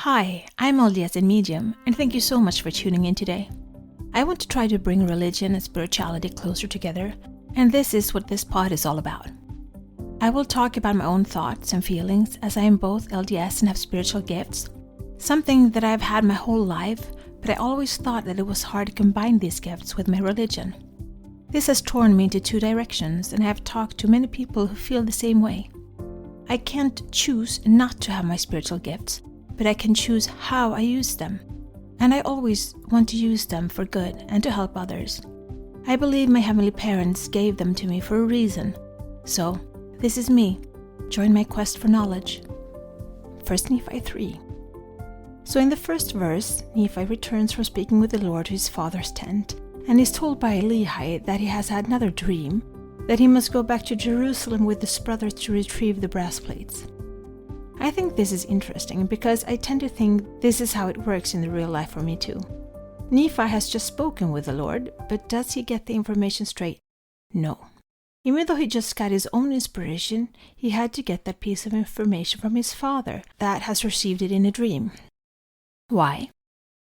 Hi, I'm LDS and Medium, and thank you so much for tuning in today. I want to try to bring religion and spirituality closer together, and this is what this pod is all about. I will talk about my own thoughts and feelings as I am both LDS and have spiritual gifts, something that I've had my whole life, but I always thought that it was hard to combine these gifts with my religion. This has torn me into two directions, and I have talked to many people who feel the same way. I can't choose not to have my spiritual gifts, but I can choose how I use them. And I always want to use them for good and to help others. I believe my heavenly parents gave them to me for a reason. So, this is me. Join my quest for knowledge. 1 Nephi 3. So in the first verse, Nephi returns from speaking with the Lord to his father's tent, and is told by Lehi that he has had another dream, that he must go back to Jerusalem with his brothers to retrieve the brass plates. I think this is interesting because I tend to think this is how it works in the real life for me too. Nephi has just spoken with the Lord, but does he get the information straight? No. Even though he just got his own inspiration, he had to get that piece of information from his father that has received it in a dream. Why?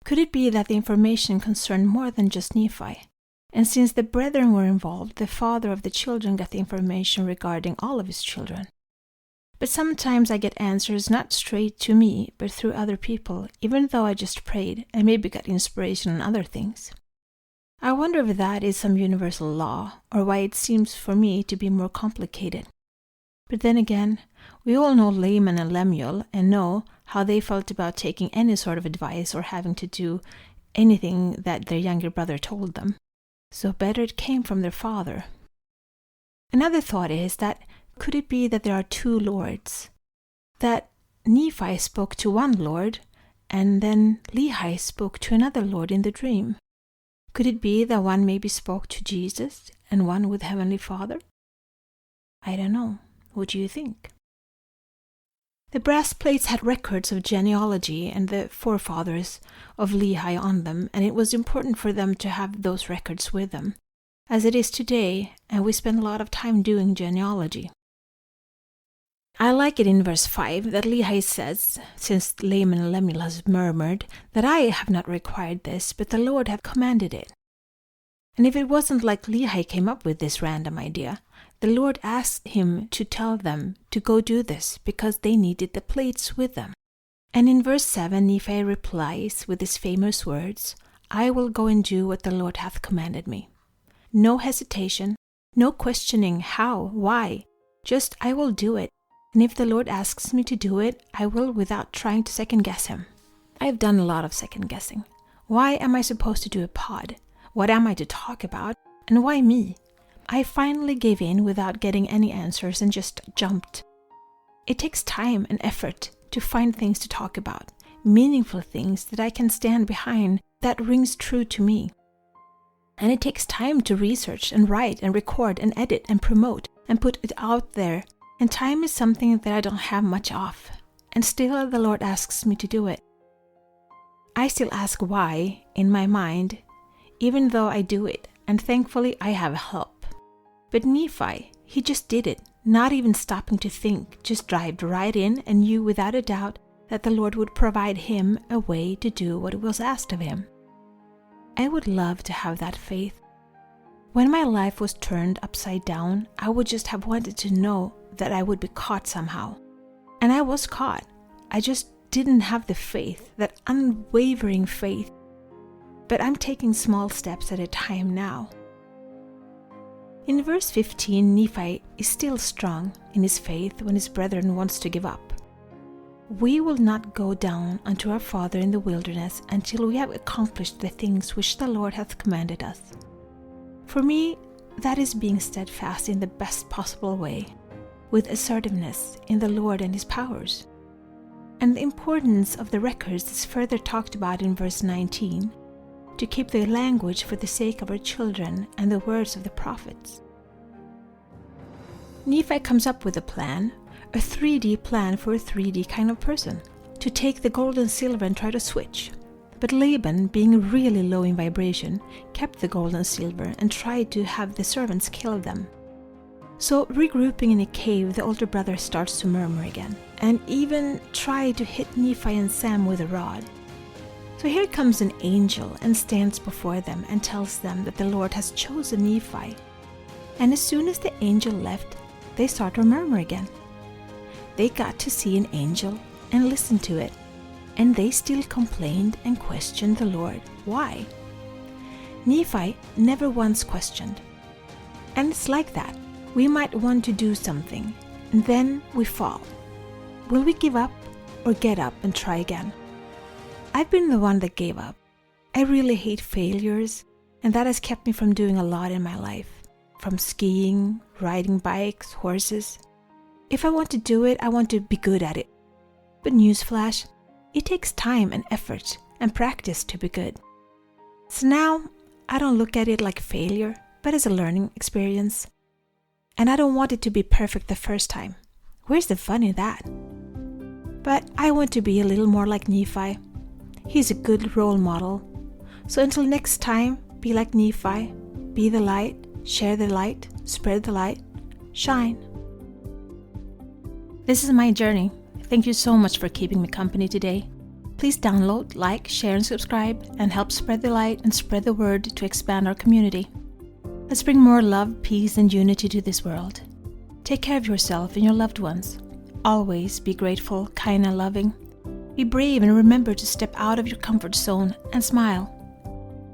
Could it be that the information concerned more than just Nephi? And since the brethren were involved, the father of the children got the information regarding all of his children. But sometimes I get answers not straight to me, but through other people, even though I just prayed and maybe got inspiration on other things. I wonder if that is some universal law, or why it seems for me to be more complicated. But then again, we all know Laman and Lemuel and know how they felt about taking any sort of advice or having to do anything that their younger brother told them. So better it came from their father. Another thought is that could it be that there are two lords? That Nephi spoke to one lord, and then Lehi spoke to another lord in the dream? Could it be that one maybe spoke to Jesus and one with Heavenly Father? I don't know. What do you think? The brass plates had records of genealogy and the forefathers of Lehi on them, and it was important for them to have those records with them, as it is today, and we spend a lot of time doing genealogy. I like it in verse 5 that Lehi says, since Laman and Lemuel has murmured, that I have not required this, but the Lord hath commanded it. And if it wasn't like Lehi came up with this random idea, the Lord asked him to tell them to go do this because they needed the plates with them. And in verse 7, Nephi replies with his famous words, I will go and do what the Lord hath commanded me. No hesitation, no questioning how, why, just I will do it. And if the Lord asks me to do it, I will without trying to second guess him. I've done a lot of second guessing. Why am I supposed to do a pod? What am I to talk about? And why me? I finally gave in without getting any answers and just jumped. It takes time and effort to find things to talk about, meaningful things that I can stand behind that rings true to me. And it takes time to research and write and record and edit and promote and put it out there. And time is something that I don't have much of, and still the Lord asks me to do it. I still ask why in my mind, even though I do it, and thankfully I have help. But Nephi, he just did it, not even stopping to think, just dived right in and knew without a doubt that the Lord would provide him a way to do what was asked of him. I would love to have that faith. When my life was turned upside down, I would just have wanted to know that I would be caught somehow. And I was caught. I just didn't have the faith, that unwavering faith. But I'm taking small steps at a time now. In verse 15, Nephi is still strong in his faith when his brethren wants to give up. We will not go down unto our father in the wilderness until we have accomplished the things which the Lord hath commanded us. For me, that is being steadfast in the best possible way, with assertiveness in the Lord and his powers. And the importance of the records is further talked about in verse 19, to keep the language for the sake of our children and the words of the prophets. Nephi comes up with a plan, a 3D plan for a 3D kind of person, to take the gold and silver and try to switch. But Laban, being really low in vibration, kept the gold and silver and tried to have the servants kill them. So regrouping in a cave, the older brother starts to murmur again, and even try to hit Nephi and Sam with a rod. So here comes an angel and stands before them and tells them that the Lord has chosen Nephi. And as soon as the angel left, they start to murmur again. They got to see an angel and listen to it, and they still complained and questioned the Lord. Why? Nephi never once questioned. And it's like that. We might want to do something, and then we fall. Will we give up or get up and try again? I've been the one that gave up. I really hate failures, and that has kept me from doing a lot in my life. From skiing, riding bikes, horses. If I want to do it, I want to be good at it. But newsflash, it takes time and effort and practice to be good. So now, I don't look at it like failure, but as a learning experience. And I don't want it to be perfect the first time. Where's the fun in that? But I want to be a little more like Nephi. He's a good role model. So until next time, be like Nephi. Be the light, share the light, spread the light, shine. This is my journey. Thank you so much for keeping me company today. Please download, like, share, and subscribe, and help spread the light and spread the word to expand our community. Let's bring more love, peace, and unity to this world. Take care of yourself and your loved ones. Always be grateful, kind, and loving. Be brave and remember to step out of your comfort zone and smile.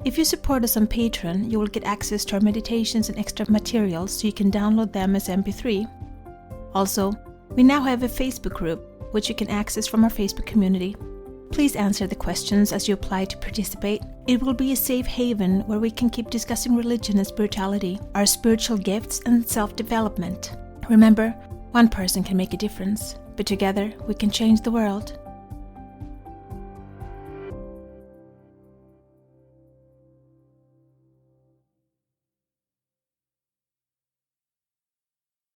If you support us on Patreon, you will get access to our meditations and extra materials so you can download them as MP3. Also, we now have a Facebook group, which you can access from our Facebook community. Please answer the questions as you apply to participate. It will be a safe haven where we can keep discussing religion and spirituality, our spiritual gifts, and self-development. Remember, one person can make a difference, but together we can change the world.